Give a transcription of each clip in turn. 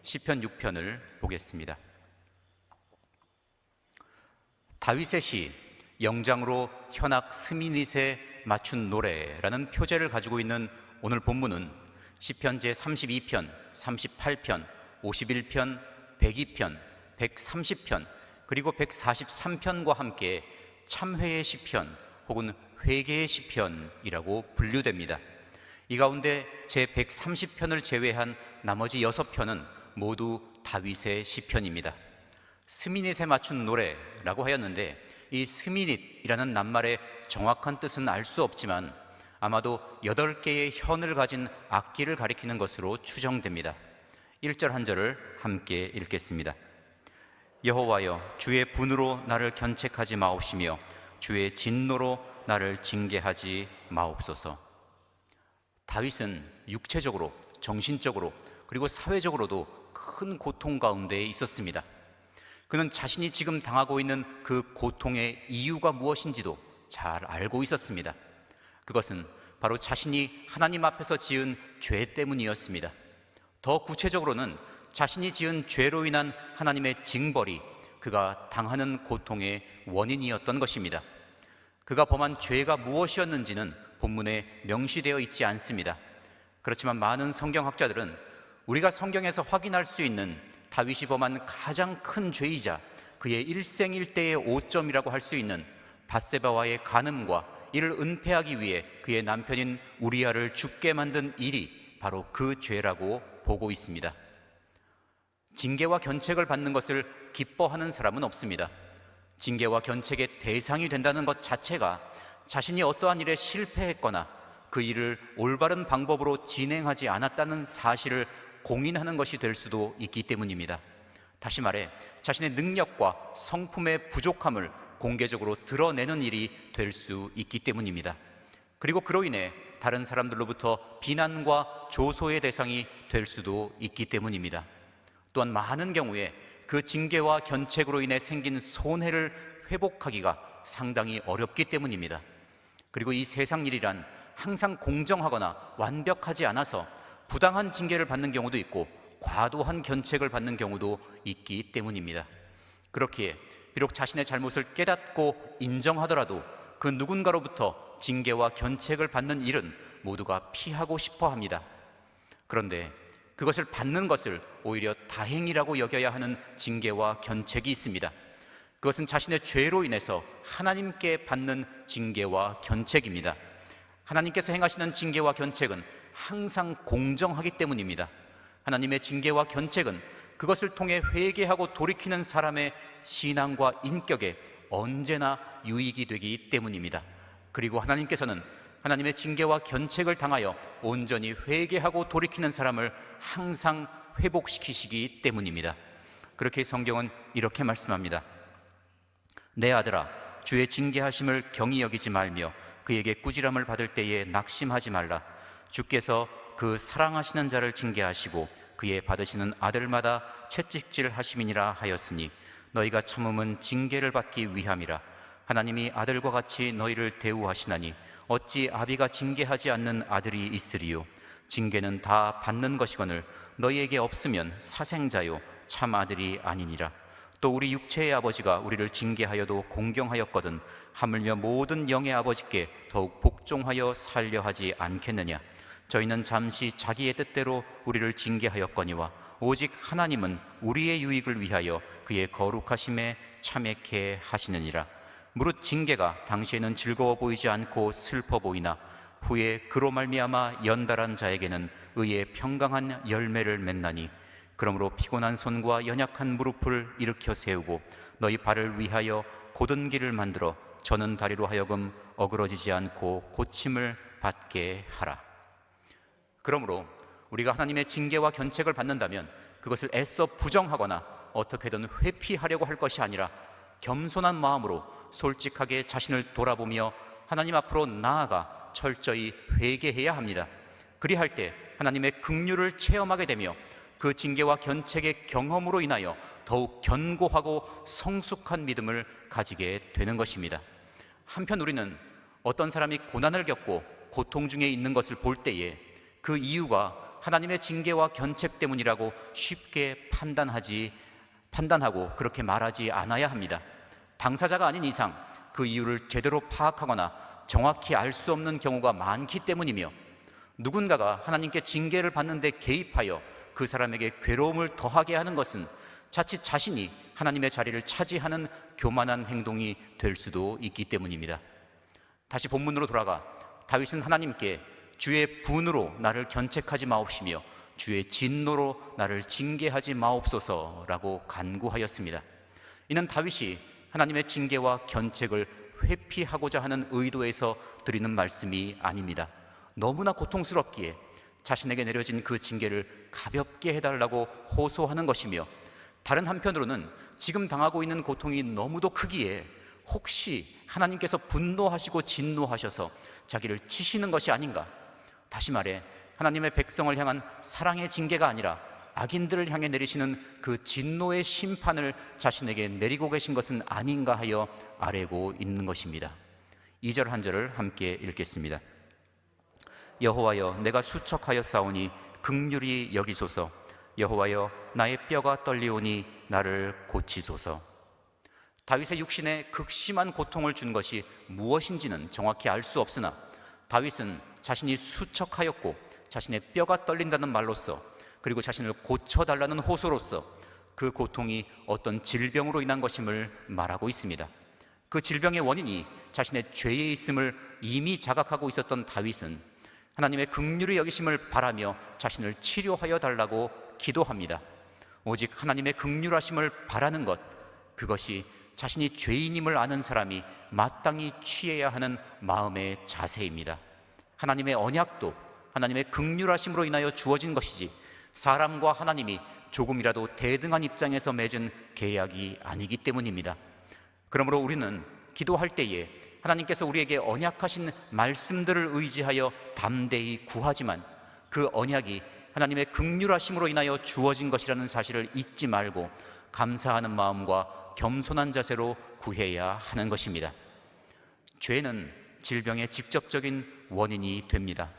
시편 6편을 보겠습니다. 다윗의 시 영장으로 현악 스미닛에 맞춘 노래라는 표제를 가지고 있는 오늘 본문은 시편 제32편, 38편, 51편, 102편, 130편 그리고 143편과 함께 참회의 시편 혹은 회개의 시편이라고 분류됩니다. 이 가운데 제130편을 제외한 나머지 6편은 모두 다윗의 시편입니다. 스미닛에 맞춘 노래라고 하였는데, 이 스미닛이라는 낱말의 정확한 뜻은 알 수 없지만 아마도 8개의 현을 가진 악기를 가리키는 것으로 추정됩니다. 1절 한 절을 함께 읽겠습니다. 여호와여, 주의 분으로 나를 견책하지 마옵시며 주의 진노로 나를 징계하지 마옵소서. 다윗은 육체적으로, 정신적으로 그리고 사회적으로도 큰 고통 가운데 있었습니다. 그는 자신이 지금 당하고 있는 그 고통의 이유가 무엇인지도 잘 알고 있었습니다. 그것은 바로 자신이 하나님 앞에서 지은 죄 때문이었습니다. 더 구체적으로는 자신이 지은 죄로 인한 하나님의 징벌이 그가 당하는 고통의 원인이었던 것입니다. 그가 범한 죄가 무엇이었는지는 본문에 명시되어 있지 않습니다. 그렇지만 많은 성경학자들은 우리가 성경에서 확인할 수 있는 다윗이 범한 가장 큰 죄이자 그의 일생일대의 오점이라고 할 수 있는 밧세바와의 간음과 이를 은폐하기 위해 그의 남편인 우리아를 죽게 만든 일이 바로 그 죄라고 보고 있습니다. 징계와 견책을 받는 것을 기뻐하는 사람은 없습니다. 징계와 견책의 대상이 된다는 것 자체가 자신이 어떠한 일에 실패했거나 그 일을 올바른 방법으로 진행하지 않았다는 사실을 공인하는 것이 될 수도 있기 때문입니다. 다시 말해 자신의 능력과 성품의 부족함을 공개적으로 드러내는 일이 될 수 있기 때문입니다. 그리고 그로 인해 다른 사람들로부터 비난과 조소의 대상이 될 수도 있기 때문입니다. 또한 많은 경우에 그 징계와 견책으로 인해 생긴 손해를 회복하기가 상당히 어렵기 때문입니다. 그리고 이 세상 일이란 항상 공정하거나 완벽하지 않아서 부당한 징계를 받는 경우도 있고 과도한 견책을 받는 경우도 있기 때문입니다. 그렇기에 비록 자신의 잘못을 깨닫고 인정하더라도 그 누군가로부터 징계와 견책을 받는 일은 모두가 피하고 싶어 합니다. 그런데 그것을 받는 것을 오히려 다행이라고 여겨야 하는 징계와 견책이 있습니다. 그것은 자신의 죄로 인해서 하나님께 받는 징계와 견책입니다. 하나님께서 행하시는 징계와 견책은 항상 공정하기 때문입니다. 하나님의 징계와 견책은 그것을 통해 회개하고 돌이키는 사람의 신앙과 인격에 언제나 유익이 되기 때문입니다. 그리고 하나님께서는 하나님의 징계와 견책을 당하여 온전히 회개하고 돌이키는 사람을 항상 회복시키시기 때문입니다. 그렇게 성경은 이렇게 말씀합니다. 내 아들아, 주의 징계하심을 경히 여기지 말며 그에게 꾸지람을 받을 때에 낙심하지 말라. 주께서 그 사랑하시는 자를 징계하시고 그의 받으시는 아들마다 채찍질 하심이니라 하였으니 너희가 참음은 징계를 받기 위함이라. 하나님이 아들과 같이 너희를 대우하시나니 어찌 아비가 징계하지 않는 아들이 있으리요. 징계는 다 받는 것이거늘 너희에게 없으면 사생자요 참 아들이 아니니라. 또 우리 육체의 아버지가 우리를 징계하여도 공경하였거든 하물며 모든 영의 아버지께 더욱 복종하여 살려 하지 않겠느냐. 저희는 잠시 자기의 뜻대로 우리를 징계하였거니와 오직 하나님은 우리의 유익을 위하여 그의 거룩하심에 참여케 하시느니라. 무릇 징계가 당시에는 즐거워 보이지 않고 슬퍼 보이나 후에 그로 말미암아 연달한 자에게는 의의 평강한 열매를 맺나니 그러므로 피곤한 손과 연약한 무릎을 일으켜 세우고 너희 발을 위하여 곧은 길을 만들어 저는 다리로 하여금 어그러지지 않고 고침을 받게 하라. 그러므로 우리가 하나님의 징계와 견책을 받는다면 그것을 애써 부정하거나 어떻게든 회피하려고 할 것이 아니라 겸손한 마음으로 솔직하게 자신을 돌아보며 하나님 앞으로 나아가 철저히 회개해야 합니다. 그리할 때 하나님의 긍휼을 체험하게 되며 그 징계와 견책의 경험으로 인하여 더욱 견고하고 성숙한 믿음을 가지게 되는 것입니다. 한편 우리는 어떤 사람이 고난을 겪고 고통 중에 있는 것을 볼 때에 그 이유가 하나님의 징계와 견책 때문이라고 쉽게 판단하고 그렇게 말하지 않아야 합니다. 당사자가 아닌 이상 그 이유를 제대로 파악하거나 정확히 알 수 없는 경우가 많기 때문이며, 누군가가 하나님께 징계를 받는데 개입하여 그 사람에게 괴로움을 더하게 하는 것은 자칫 자신이 하나님의 자리를 차지하는 교만한 행동이 될 수도 있기 때문입니다. 다시 본문으로 돌아가 다윗은 하나님께 주의 분으로 나를 견책하지 마옵시며 주의 진노로 나를 징계하지 마옵소서라고 간구하였습니다. 이는 다윗이 하나님의 징계와 견책을 회피하고자 하는 의도에서 드리는 말씀이 아닙니다. 너무나 고통스럽기에 자신에게 내려진 그 징계를 가볍게 해달라고 호소하는 것이며, 다른 한편으로는 지금 당하고 있는 고통이 너무도 크기에 혹시 하나님께서 분노하시고 진노하셔서 자기를 치시는 것이 아닌가, 다시 말해 하나님의 백성을 향한 사랑의 징계가 아니라 악인들을 향해 내리시는 그 진노의 심판을 자신에게 내리고 계신 것은 아닌가 하여 아뢰고 있는 것입니다. 2절 한 절을 함께 읽겠습니다. 여호와여, 내가 수척하여 싸우니 긍휼히 여기소서. 여호와여, 나의 뼈가 떨리오니 나를 고치소서. 다윗의 육신에 극심한 고통을 준 것이 무엇인지는 정확히 알 수 없으나, 다윗은 자신이 수척하였고 자신의 뼈가 떨린다는 말로써, 그리고 자신을 고쳐달라는 호소로서 그 고통이 어떤 질병으로 인한 것임을 말하고 있습니다. 그 질병의 원인이 자신의 죄에 있음을 이미 자각하고 있었던 다윗은 하나님의 긍휼히 여기심을 바라며 자신을 치료하여 달라고 기도합니다. 오직 하나님의 긍휼하심을 바라는 것, 그것이 자신이 죄인임을 아는 사람이 마땅히 취해야 하는 마음의 자세입니다. 하나님의 언약도 하나님의 긍휼하심으로 인하여 주어진 것이지 사람과 하나님이 조금이라도 대등한 입장에서 맺은 계약이 아니기 때문입니다. 그러므로 우리는 기도할 때에 하나님께서 우리에게 언약하신 말씀들을 의지하여 담대히 구하지만, 그 언약이 하나님의 긍휼하심으로 인하여 주어진 것이라는 사실을 잊지 말고 감사하는 마음과 겸손한 자세로 구해야 하는 것입니다. 죄는 질병의 직접적인 원인이 됩니다.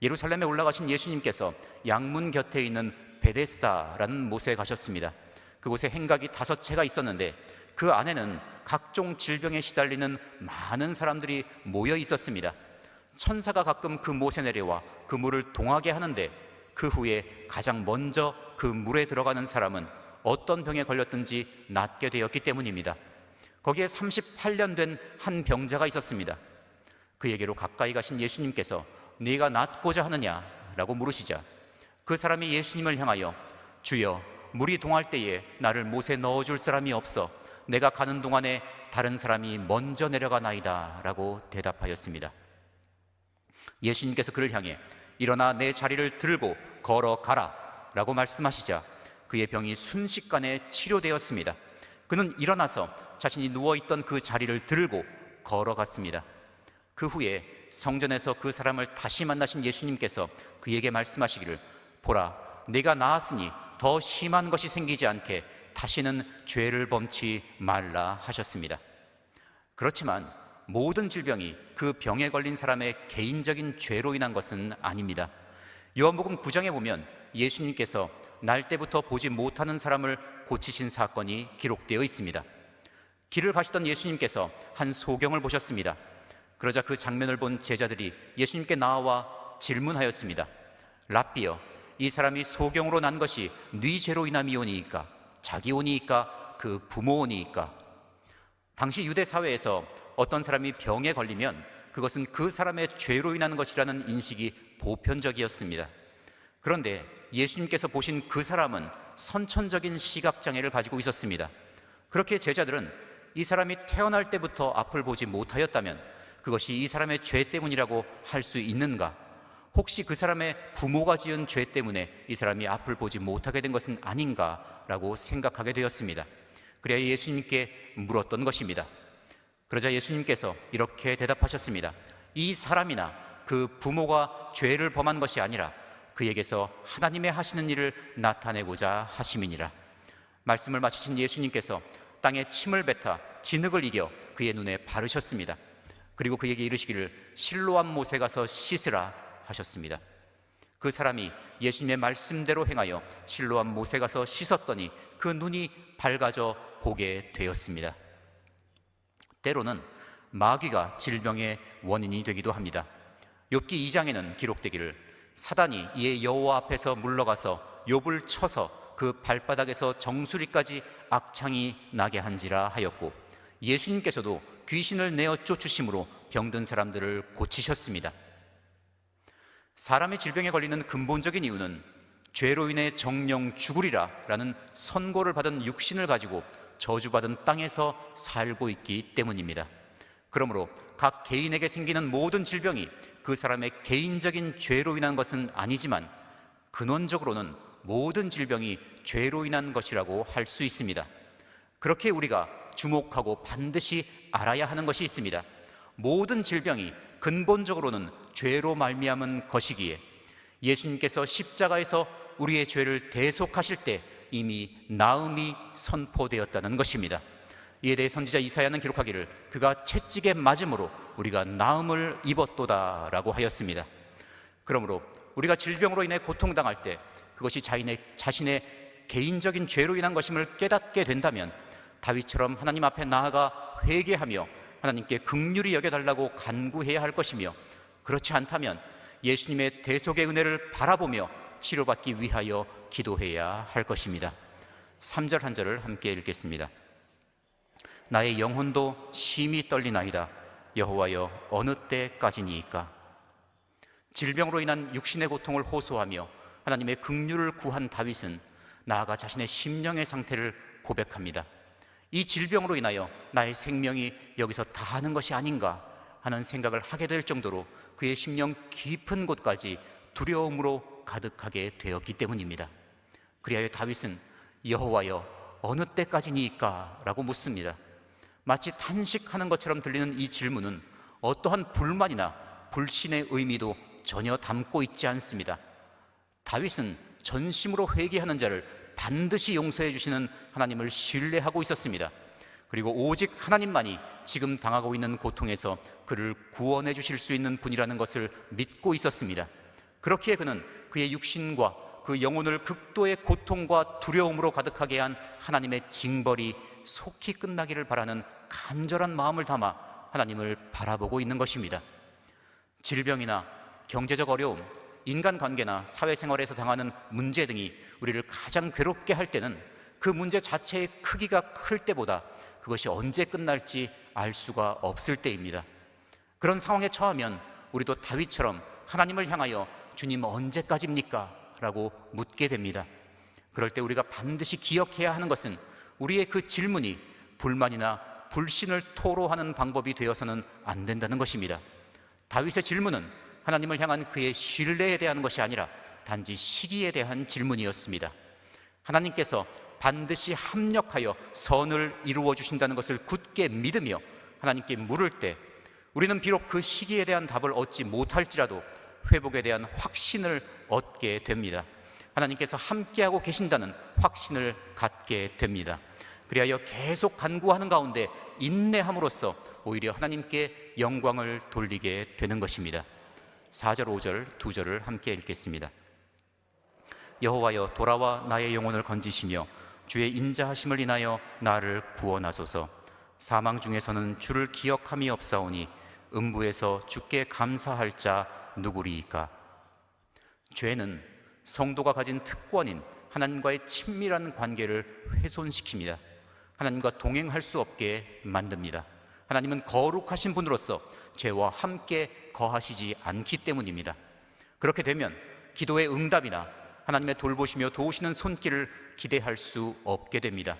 예루살렘에 올라가신 예수님께서 양문 곁에 있는 베데스다라는 못에 가셨습니다. 그곳에 행각이 5채가 있었는데 그 안에는 각종 질병에 시달리는 많은 사람들이 모여 있었습니다. 천사가 가끔 그 못에 내려와 그 물을 동하게 하는데, 그 후에 가장 먼저 그 물에 들어가는 사람은 어떤 병에 걸렸든지 낫게 되었기 때문입니다. 거기에 38년 된 한 병자가 있었습니다. 그에게로 가까이 가신 예수님께서 네가 낫고자 하느냐? 라고 물으시자 그 사람이 예수님을 향하여 주여, 물이 동할 때에 나를 못에 넣어줄 사람이 없어 내가 가는 동안에 다른 사람이 먼저 내려가나이다 라고 대답하였습니다. 예수님께서 그를 향해 일어나 내 자리를 들고 걸어가라 라고 말씀하시자 그의 병이 순식간에 치료되었습니다. 그는 일어나서 자신이 누워있던 그 자리를 들고 걸어갔습니다. 그 후에 성전에서 그 사람을 다시 만나신 예수님께서 그에게 말씀하시기를, 보라, 네가 나았으니 더 심한 것이 생기지 않게 다시는 죄를 범치 말라 하셨습니다. 그렇지만 모든 질병이 그 병에 걸린 사람의 개인적인 죄로 인한 것은 아닙니다. 요한복음 9장에 보면 예수님께서 날 때부터 보지 못하는 사람을 고치신 사건이 기록되어 있습니다. 길을 가시던 예수님께서 한 소경을 보셨습니다. 그러자 그 장면을 본 제자들이 예수님께 나와 질문하였습니다. 랍비여, 이 사람이 소경으로 난 것이 네 죄로 인함이오니이까 자기 오니이까 그 부모 오니이까? 당시 유대 사회에서 어떤 사람이 병에 걸리면 그것은 그 사람의 죄로 인한 것이라는 인식이 보편적이었습니다. 그런데 예수님께서 보신 그 사람은 선천적인 시각장애를 가지고 있었습니다. 그렇게 제자들은 이 사람이 태어날 때부터 앞을 보지 못하였다면 그것이 이 사람의 죄 때문이라고 할 수 있는가? 혹시 그 사람의 부모가 지은 죄 때문에 이 사람이 앞을 보지 못하게 된 것은 아닌가라고 생각하게 되었습니다. 그래야 예수님께 물었던 것입니다. 그러자 예수님께서 이렇게 대답하셨습니다. 이 사람이나 그 부모가 죄를 범한 것이 아니라 그에게서 하나님의 하시는 일을 나타내고자 하심이니라. 말씀을 마치신 예수님께서 땅에 침을 뱉어 진흙을 이겨 그의 눈에 바르셨습니다. 그리고 그에게 이르시기를 실로암 못에 가서 씻으라 하셨습니다. 그 사람이 예수님의 말씀대로 행하여 실로암 못에 가서 씻었더니 그 눈이 밝아져 보게 되었습니다. 때로는 마귀가 질병의 원인이 되기도 합니다. 욥기 2장에는 기록되기를 사단이 이에 여호와 앞에서 물러가서 욥을 쳐서 그 발바닥에서 정수리까지 악창이 나게 한지라 하였고, 예수님께서도 귀신을 내어 쫓으심으로 병든 사람들을 고치셨습니다. 사람의 질병에 걸리는 근본적인 이유는 죄로 인해 정령 죽으리라 라는 선고를 받은 육신을 가지고 저주받은 땅에서 살고 있기 때문입니다. 그러므로 각 개인에게 생기는 모든 질병이 그 사람의 개인적인 죄로 인한 것은 아니지만 근원적으로는 모든 질병이 죄로 인한 것이라고 할 수 있습니다. 그렇게 우리가 주목하고 반드시 알아야 하는 것이 있습니다. 모든 질병이 근본적으로는 죄로 말미암은 것이기에 예수님께서 십자가에서 우리의 죄를 대속하실 때 이미 나음이 선포되었다는 것입니다. 이에 대해 선지자 이사야는 기록하기를 그가 채찍에 맞음으로 우리가 나음을 입었도다 라고 하였습니다. 그러므로 우리가 질병으로 인해 고통당할 때 그것이 자신의 개인적인 죄로 인한 것임을 깨닫게 된다면 다윗처럼 하나님 앞에 나아가 회개하며 하나님께 긍휼히 여겨달라고 간구해야 할 것이며, 그렇지 않다면 예수님의 대속의 은혜를 바라보며 치료받기 위하여 기도해야 할 것입니다. 3절 한 절을 함께 읽겠습니다. 나의 영혼도 심히 떨리나이다. 여호와여 어느 때까지니이까. 질병으로 인한 육신의 고통을 호소하며 하나님의 긍휼을 구한 다윗은 나아가 자신의 심령의 상태를 고백합니다. 이 질병으로 인하여 나의 생명이 여기서 다하는 것이 아닌가 하는 생각을 하게 될 정도로 그의 심령 깊은 곳까지 두려움으로 가득하게 되었기 때문입니다. 그리하여 다윗은 여호와여 어느 때까지니까? 라고 묻습니다. 마치 탄식하는 것처럼 들리는 이 질문은 어떠한 불만이나 불신의 의미도 전혀 담고 있지 않습니다. 다윗은 전심으로 회개하는 자를 반드시 용서해 주시는 하나님을 신뢰하고 있었습니다. 그리고 오직 하나님만이 지금 당하고 있는 고통에서 그를 구원해 주실 수 있는 분이라는 것을 믿고 있었습니다. 그렇기에 그는 그의 육신과 그 영혼을 극도의 고통과 두려움으로 가득하게 한 하나님의 징벌이 속히 끝나기를 바라는 간절한 마음을 담아 하나님을 바라보고 있는 것입니다. 질병이나 경제적 어려움, 인간관계나 사회생활에서 당하는 문제 등이 우리를 가장 괴롭게 할 때는 그 문제 자체의 크기가 클 때보다 그것이 언제 끝날지 알 수가 없을 때입니다. 그런 상황에 처하면 우리도 다윗처럼 하나님을 향하여 주님 언제까지입니까? 라고 묻게 됩니다. 그럴 때 우리가 반드시 기억해야 하는 것은 우리의 그 질문이 불만이나 불신을 토로하는 방법이 되어서는 안 된다는 것입니다. 다윗의 질문은 하나님을 향한 그의 신뢰에 대한 것이 아니라 단지 시기에 대한 질문이었습니다. 하나님께서 반드시 합력하여 선을 이루어 주신다는 것을 굳게 믿으며 하나님께 물을 때 우리는 비록 그 시기에 대한 답을 얻지 못할지라도 회복에 대한 확신을 얻게 됩니다. 하나님께서 함께하고 계신다는 확신을 갖게 됩니다. 그리하여 계속 간구하는 가운데 인내함으로써 오히려 하나님께 영광을 돌리게 되는 것입니다. 4절, 5절, 2절을 함께 읽겠습니다. 여호와여 돌아와 나의 영혼을 건지시며 주의 인자하심을 인하여 나를 구원하소서. 사망 중에서는 주를 기억함이 없사오니 음부에서 주께 감사할 자 누구리이까. 죄는 성도가 가진 특권인 하나님과의 친밀한 관계를 훼손시킵니다. 하나님과 동행할 수 없게 만듭니다. 하나님은 거룩하신 분으로서 죄와 함께 거하시지 않기 때문입니다. 그렇게 되면 기도의 응답이나 하나님의 돌보시며 도우시는 손길을 기대할 수 없게 됩니다.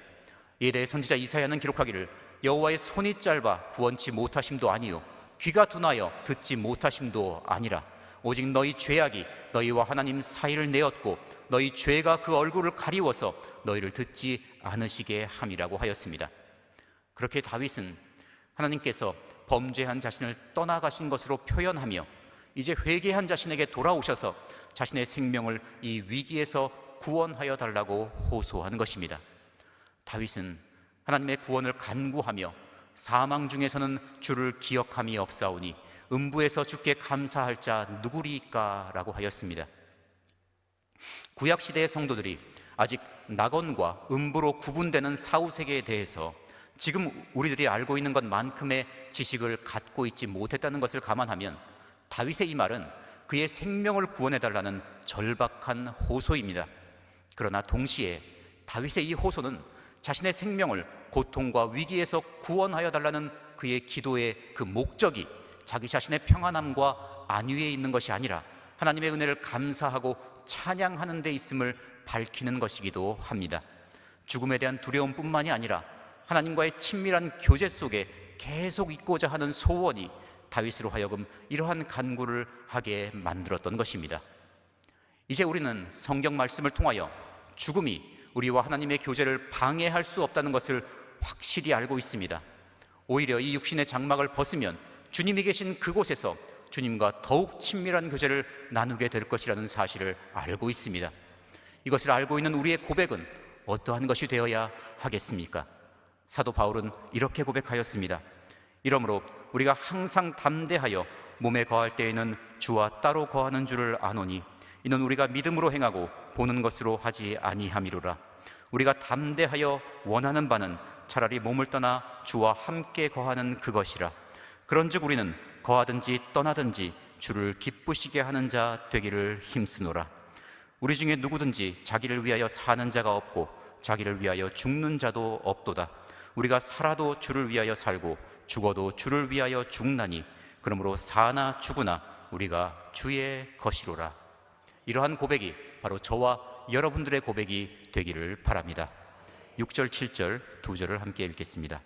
이에 대해 선지자 이사야는 기록하기를 여호와의 손이 짧아 구원치 못하심도 아니요 귀가 둔하여 듣지 못하심도 아니라 오직 너희 죄악이 너희와 하나님 사이를 내었고 너희 죄가 그 얼굴을 가리워서 너희를 듣지 않으시게 함이라고 하였습니다. 그렇게 다윗은 하나님께서 범죄한 자신을 떠나가신 것으로 표현하며 이제 회개한 자신에게 돌아오셔서 자신의 생명을 이 위기에서 구원하여 달라고 호소하는 것입니다. 다윗은 하나님의 구원을 간구하며 사망 중에서는 주를 기억함이 없사오니 음부에서 주께 감사할 자 누구리이까? 라고 하였습니다. 구약 시대의 성도들이 아직 낙원과 음부로 구분되는 사후세계에 대해서 지금 우리들이 알고 있는 것만큼의 지식을 갖고 있지 못했다는 것을 감안하면 다윗의 이 말은 그의 생명을 구원해달라는 절박한 호소입니다. 그러나 동시에 다윗의 이 호소는 자신의 생명을 고통과 위기에서 구원하여 달라는 그의 기도의 그 목적이 자기 자신의 평안함과 안위에 있는 것이 아니라 하나님의 은혜를 감사하고 찬양하는 데 있음을 밝히는 것이기도 합니다. 죽음에 대한 두려움뿐만이 아니라 하나님과의 친밀한 교제 속에 계속 있고자 하는 소원이 다윗으로 하여금 이러한 간구를 하게 만들었던 것입니다. 이제 우리는 성경 말씀을 통하여 죽음이 우리와 하나님의 교제를 방해할 수 없다는 것을 확실히 알고 있습니다. 오히려 이 육신의 장막을 벗으면 주님이 계신 그곳에서 주님과 더욱 친밀한 교제를 나누게 될 것이라는 사실을 알고 있습니다. 이것을 알고 있는 우리의 고백은 어떠한 것이 되어야 하겠습니까? 사도 바울은 이렇게 고백하였습니다. 이러므로 우리가 항상 담대하여 몸에 거할 때에는 주와 따로 거하는 줄을 아노니 이는 우리가 믿음으로 행하고 보는 것으로 하지 아니함이로라. 우리가 담대하여 원하는 바는 차라리 몸을 떠나 주와 함께 거하는 그것이라. 그런즉 우리는 거하든지 떠나든지 주를 기쁘시게 하는 자 되기를 힘쓰노라. 우리 중에 누구든지 자기를 위하여 사는 자가 없고 자기를 위하여 죽는 자도 없도다. 우리가 살아도 주를 위하여 살고 죽어도 주를 위하여 죽나니 그러므로 사나 죽으나 우리가 주의 것이로라. 이러한 고백이 바로 저와 여러분들의 고백이 되기를 바랍니다. 6절 7절 두 절을 함께 읽겠습니다.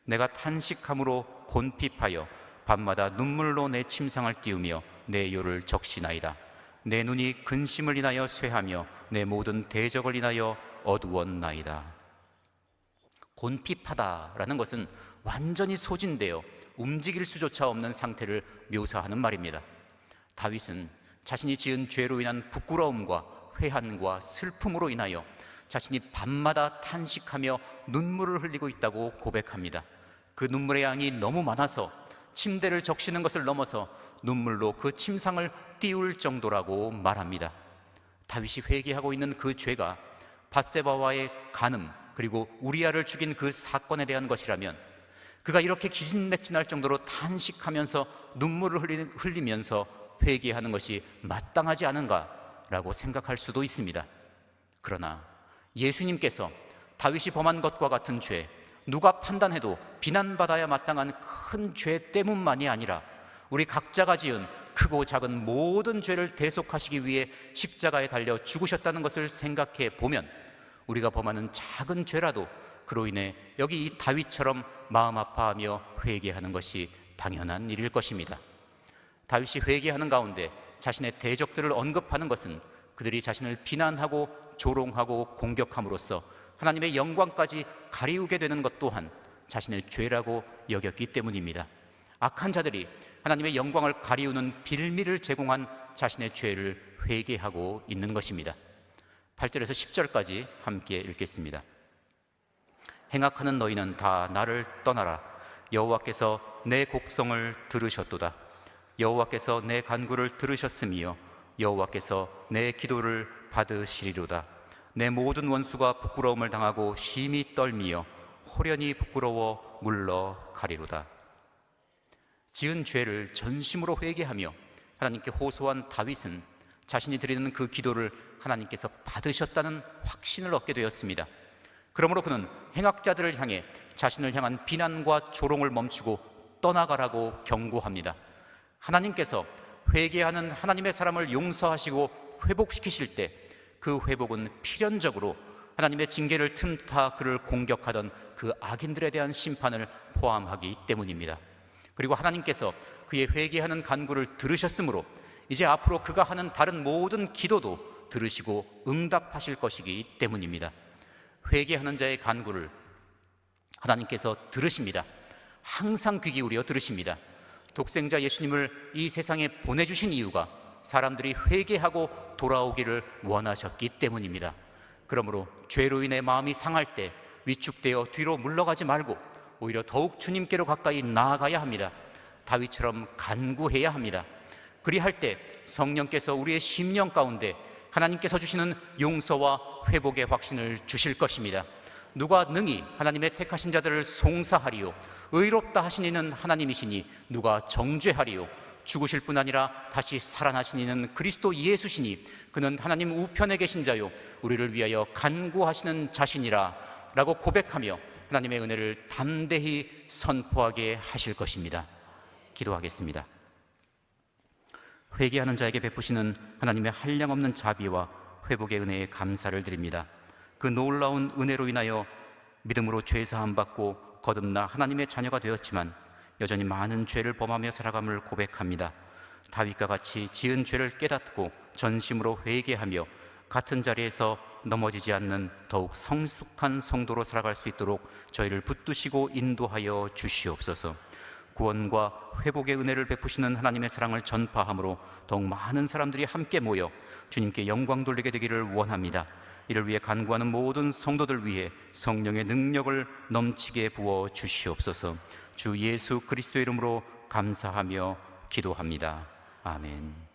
내가 탄식함으로 곤핍하여 밤마다 눈물로 내 침상을 띄우며 내 요를 적시나이다. 내 눈이 근심을 인하여 쇠하며 내 모든 대적을 인하여 어두웠나이다. 곤핍하다라는 것은 완전히 소진되어 움직일 수조차 없는 상태를 묘사하는 말입니다. 다윗은 자신이 지은 죄로 인한 부끄러움과 회한과 슬픔으로 인하여 자신이 밤마다 탄식하며 눈물을 흘리고 있다고 고백합니다. 그 눈물의 양이 너무 많아서 침대를 적시는 것을 넘어서 눈물로 그 침상을 띄울 정도라고 말합니다. 다윗이 회개하고 있는 그 죄가 밧세바와의 간음 그리고 우리아를 죽인 그 사건에 대한 것이라면 그가 이렇게 기진맥진할 정도로 탄식하면서 눈물을 흘리면서 회개하는 것이 마땅하지 않은가라고 생각할 수도 있습니다. 그러나 예수님께서 다윗이 범한 것과 같은 죄, 누가 판단해도 비난받아야 마땅한 큰 죄 때문만이 아니라 우리 각자가 지은 크고 작은 모든 죄를 대속하시기 위해 십자가에 달려 죽으셨다는 것을 생각해 보면 우리가 범하는 작은 죄라도 그로 인해 여기 이 다윗처럼 마음 아파하며 회개하는 것이 당연한 일일 것입니다. 다윗이 회개하는 가운데 자신의 대적들을 언급하는 것은 그들이 자신을 비난하고 조롱하고 공격함으로써 하나님의 영광까지 가리우게 되는 것 또한 자신의 죄라고 여겼기 때문입니다. 악한 자들이 하나님의 영광을 가리우는 빌미를 제공한 자신의 죄를 회개하고 있는 것입니다. 8절에서 10절까지 함께 읽겠습니다. 행악하는 너희는 다 나를 떠나라. 여호와께서 내 곡성을 들으셨도다. 여호와께서 내 간구를 들으셨으며 여호와께서 내 기도를 받으시리로다. 내 모든 원수가 부끄러움을 당하고 심히 떨미어 호련히 부끄러워 물러가리로다. 지은 죄를 전심으로 회개하며 하나님께 호소한 다윗은 자신이 드리는 그 기도를 하나님께서 받으셨다는 확신을 얻게 되었습니다. 그러므로 그는 행악자들을 향해 자신을 향한 비난과 조롱을 멈추고 떠나가라고 경고합니다. 하나님께서 회개하는 하나님의 사람을 용서하시고 회복시키실 때 그 회복은 필연적으로 하나님의 징계를 틈타 그를 공격하던 그 악인들에 대한 심판을 포함하기 때문입니다. 그리고 하나님께서 그의 회개하는 간구를 들으셨으므로 이제 앞으로 그가 하는 다른 모든 기도도 들으시고 응답하실 것이기 때문입니다. 회개하는 자의 간구를 하나님께서 들으십니다. 항상 귀 기울여 들으십니다. 독생자 예수님을 이 세상에 보내주신 이유가 사람들이 회개하고 돌아오기를 원하셨기 때문입니다. 그러므로 죄로 인해 마음이 상할 때 위축되어 뒤로 물러가지 말고 오히려 더욱 주님께로 가까이 나아가야 합니다. 다윗처럼 간구해야 합니다. 그리할 때 성령께서 우리의 심령 가운데 하나님께서 주시는 용서와 회복의 확신을 주실 것입니다. 누가 능히 하나님의 택하신 자들을 송사하리요, 의롭다 하신 이는 하나님이시니 누가 정죄하리요. 죽으실 뿐 아니라 다시 살아나신 이는 그리스도 예수시니 그는 하나님 우편에 계신 자요 우리를 위하여 간구하시는 자신이라 라고 고백하며 하나님의 은혜를 담대히 선포하게 하실 것입니다. 기도하겠습니다. 회개하는 자에게 베푸시는 하나님의 한량없는 자비와 회복의 은혜에 감사를 드립니다. 그 놀라운 은혜로 인하여 믿음으로 죄 사함 받고 거듭나 하나님의 자녀가 되었지만 여전히 많은 죄를 범하며 살아감을 고백합니다. 다윗과 같이 지은 죄를 깨닫고 전심으로 회개하며 같은 자리에서 넘어지지 않는 더욱 성숙한 성도로 살아갈 수 있도록 저희를 붙드시고 인도하여 주시옵소서. 구원과 회복의 은혜를 베푸시는 하나님의 사랑을 전파함으로 더욱 많은 사람들이 함께 모여 주님께 영광 돌리게 되기를 원합니다. 이를 위해 간구하는 모든 성도들 위해 성령의 능력을 넘치게 부어 주시옵소서. 주 예수 그리스도의 이름으로 감사하며 기도합니다. 아멘.